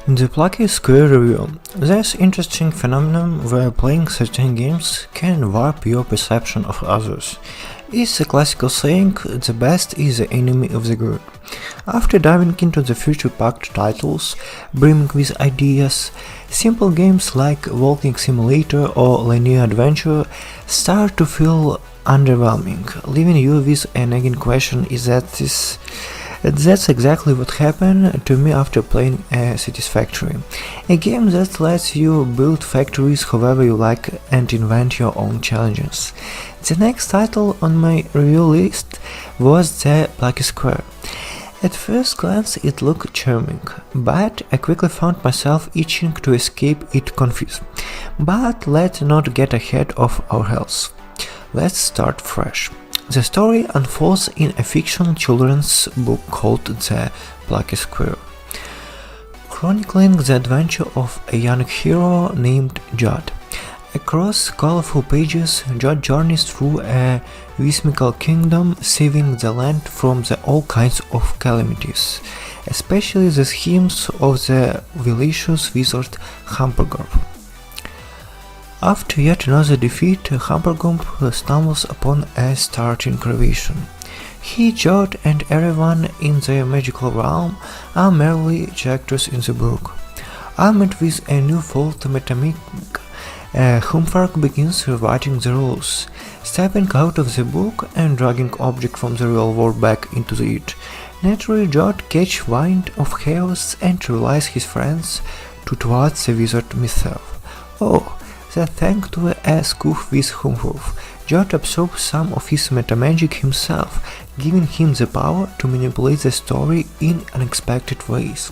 The Plucky Squire review. This interesting phenomenon where playing certain games can warp your perception of others. It's a classical saying, the best is the enemy of the good. After diving into the future-packed titles, brimming with ideas, simple games like Walking Simulator or Linear Adventure start to feel underwhelming, leaving you with a nagging question: That's exactly what happened to me after playing Satisfactory, a game that lets you build factories however you like and invent your own challenges. The next title on my review list was the Plucky Squire. At first glance it looked charming, but I quickly found myself itching to escape it confused. But let's not get ahead of ourselves. Let's start fresh. The story unfolds in a fiction children's book called The Plucky Squire, chronicling the adventure of a young hero named Judd. Across colorful pages, Judd journeys through a whimsical kingdom, saving the land from all kinds of calamities, especially the schemes of the villainous wizard Hamburgump. After yet another defeat, Hamburgump stumbles upon a startling revelation. He, Judd, and everyone in the magical realm are merely characters in the book. Armed with a newfold Metamagic, Humphrey begins rewriting the rules, stepping out of the book and dragging objects from the real world back into it. Naturally, Judd catches wind of chaos and relies his friends towards the wizard himself. That thanks to a scoof with Humphrey, Judd absorbs some of his metamagic himself, giving him the power to manipulate the story in unexpected ways.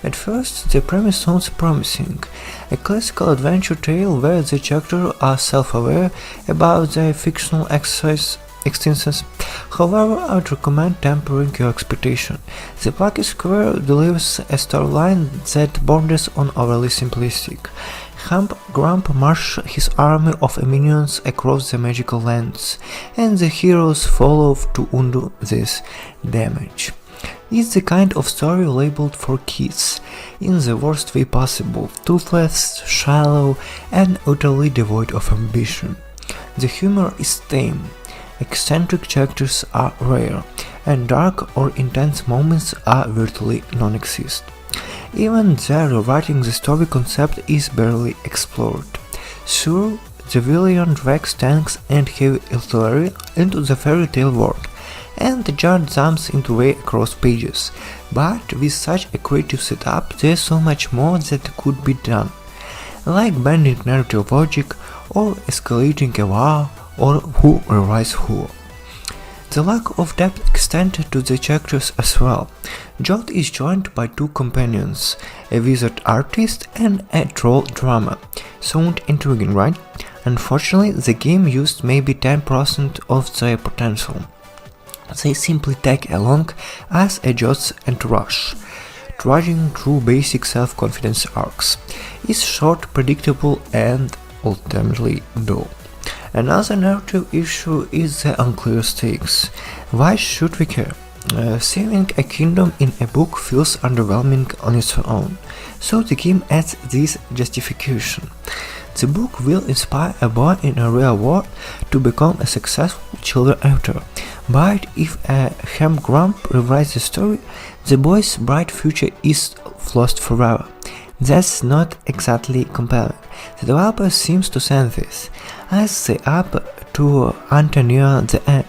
At first, the premise sounds promising, a classical adventure tale where the characters are self-aware about their fictional existences. However, I would recommend tempering your expectation. The Plucky Squire delivers a storyline that borders on overly simplistic. Grump marches his army of minions across the magical lands, and the heroes follow to undo this damage. It's the kind of story labeled for kids, in the worst way possible, toothless, shallow, and utterly devoid of ambition. The humor is tame, eccentric characters are rare, and dark or intense moments are virtually non-existent. Even there, rewriting the story concept is barely explored. Sure, the villain drags tanks and heavy artillery into the fairy tale world, and the Judd jumps into way across pages, but with such a creative setup there's so much more that could be done, like bending narrative logic or escalating a war or who rewrites who. The lack of depth extended to the characters as well. Judd is joined by two companions, a wizard artist and a troll drummer. Sound intriguing, right? Unfortunately, the game used maybe 10% of their potential. They simply tag along as a Judd's entourage, trudging through basic self-confidence arcs. It's short, predictable, and ultimately dull. Another narrative issue is the unclear stakes. Why should we care? Saving a kingdom in a book feels underwhelming on its own, so the game adds this justification. The book will inspire a boy in a real world to become a successful children's author, but if a Hamburgump rewrites the story, the boy's bright future is lost forever. That's not exactly compelling. The developer seems to sense this, as they up to enter near the end.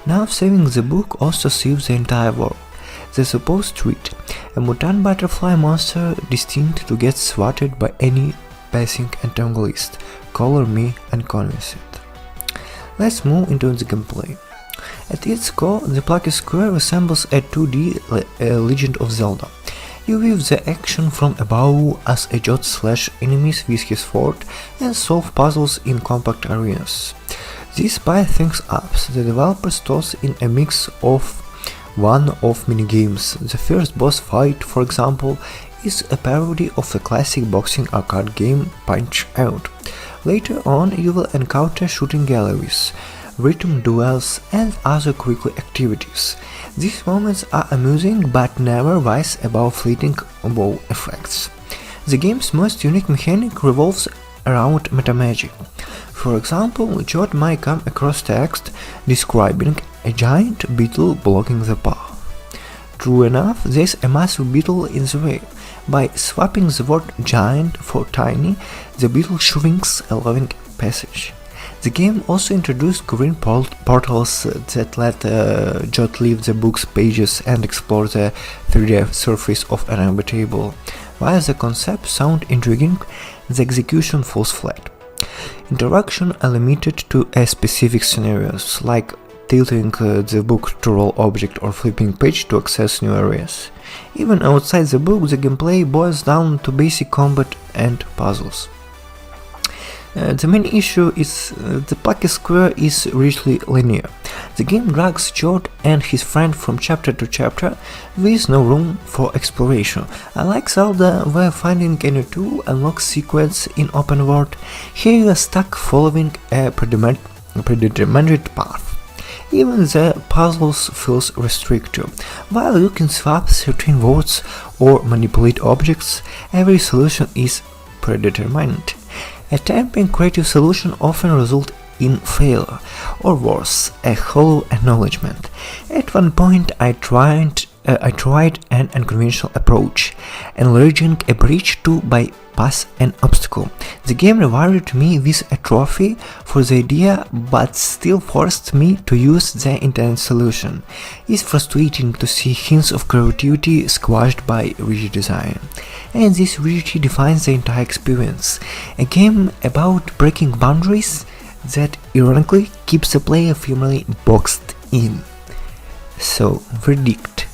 Now saving the book also saves the entire world. The supposed treat, a mutant butterfly monster destined to get swatted by any passing antagonist. Color me unconvinced. Let's move into the gameplay. At its core, the Plucky Squire resembles a 2D Legend of Zelda. You view the action from above as a Judd slash enemies with his sword and solve puzzles in compact arenas. This spices things up. The developers toss in a mix of one-off minigames. The first boss fight, for example, is a parody of the classic boxing arcade game Punch-Out. Later on, you will encounter shooting galleries, rhythm duels, and other quickly activities. These moments are amusing but never rise above fleeting wow effects. The game's most unique mechanic revolves around metamagic. For example, Jot might come across text describing a giant beetle blocking the path. True enough, there's a massive beetle in the way. By swapping the word giant for tiny, the beetle shrinks, allowing passage. The game also introduced green portals that let Jot leave the book's pages and explore the 3D surface of an empty table. While the concept sounds intriguing, the execution falls flat. Interaction are limited to specific scenarios, like tilting the book to roll object or flipping page to access new areas. Even outside the book, the gameplay boils down to basic combat and puzzles. The main issue is the Plucky Squire is richly linear. The game drags Jot and his friend from chapter to chapter with no room for exploration. Unlike Zelda, where finding a new tool unlocks secrets in open world, here you are stuck following a predetermined path. Even the puzzles feels restrictive. While you can swap certain words or manipulate objects, every solution is predetermined. Attempting creative solution often results in failure, or worse, a hollow acknowledgement. At one point I tried an unconventional approach, enlarging a bridge to bypass an obstacle. The game rewarded me with a trophy for the idea, but still forced me to use the intended solution. It's frustrating to see hints of creativity squashed by rigid design. And this rigidity defines the entire experience. A game about breaking boundaries that ironically keeps the player firmly boxed in. So, verdict.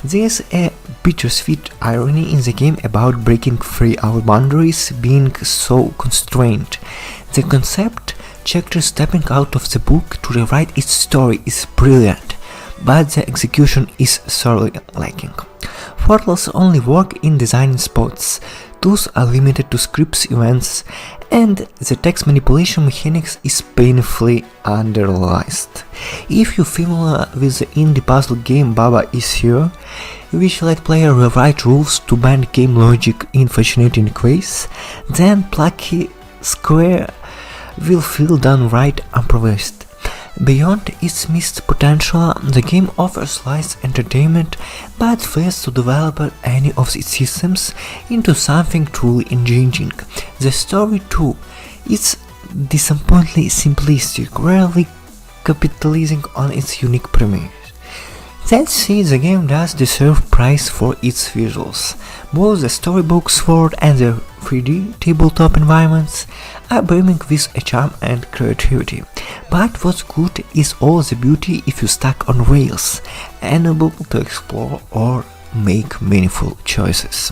There's a bittersweet irony in the game about breaking free our boundaries being so constrained. The concept, character stepping out of the book to rewrite its story, is brilliant, but the execution is sorely lacking. Portals only work in designing spots, tools are limited to scripts events, and the text manipulation mechanics is painfully underutilized. If you're familiar with the indie puzzle game Baba Is Here, which let players rewrite rules to bend game logic in fascinating ways, then Plucky Squire will feel downright improvised. Beyond its missed potential, the game offers light entertainment but fails to develop any of its systems into something truly engaging. The story too is disappointingly simplistic, rarely capitalizing on its unique premise. That said, the game does deserve praise for its visuals. Both the storybook sword and the 3D tabletop environments are brimming with a charm and creativity. But what's good is all the beauty if you're stuck on rails, unable to explore or make meaningful choices.